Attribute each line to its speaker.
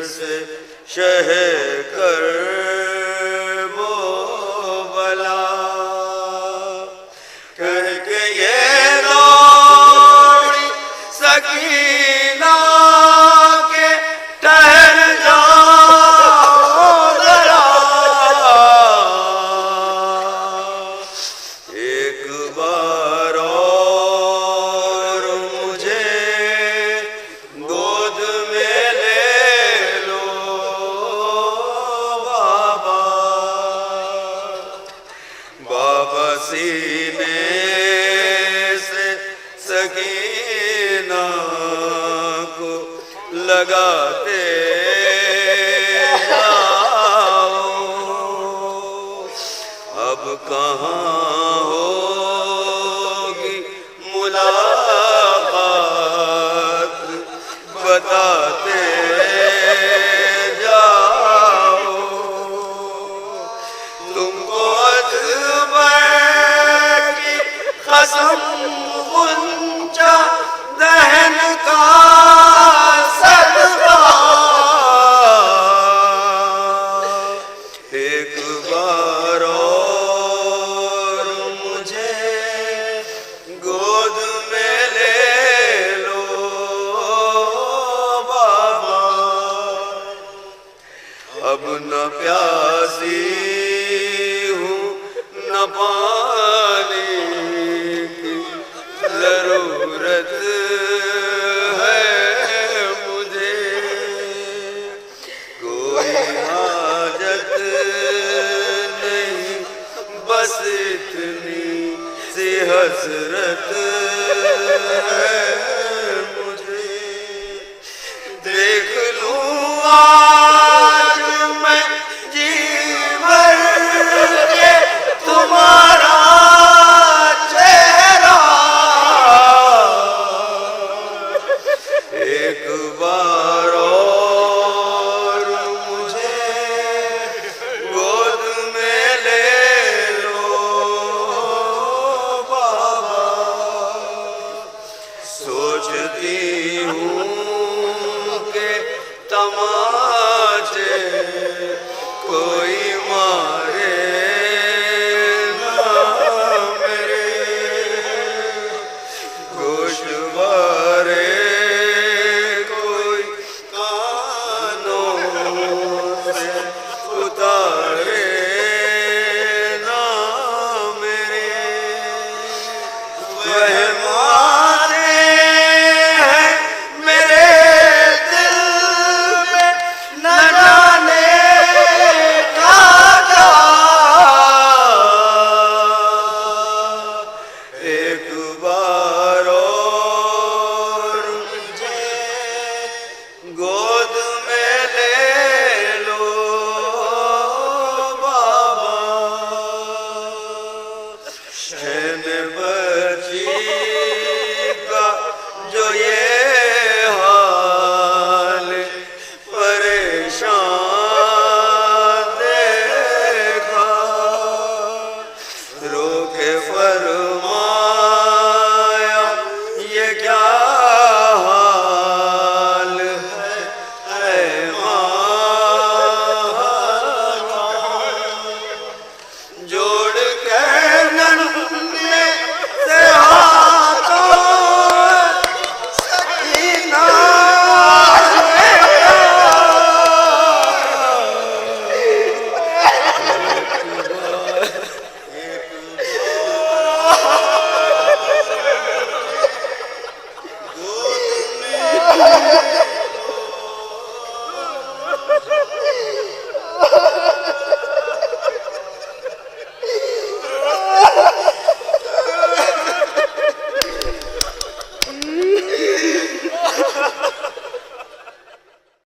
Speaker 1: से शह कर वो बला कह के ये दौड़ी सकीना के ठहर जाओ जरा एक बार और मुझे गोद में ले लो बाबा बाबा सीने से सकीना को लगाते जाओ अब कहाँ होगी मुलाकात बताते जाओ तुमको अकबर की कसम गुंजा दहन का सदका एक बार और मुझे गोद में ले लो बाबा अब न प्यासी हूँ न पानी की जरूरत है मुझे कोई हाजत नहीं बस इतनी सी हसरत है मुझे देख लूं आज मैं जी भर के तुम्हारा चेहरा एक बार और मुझे गोद में ले लो बाबा सोचती हूँ कि तमाचे कोई मारे ना मेरे गोशवारे कोई कानों से उतारे ना मेरे वह मारे हैं मेरे दिल में न जाने क्या क्या एक बार और मुझे गो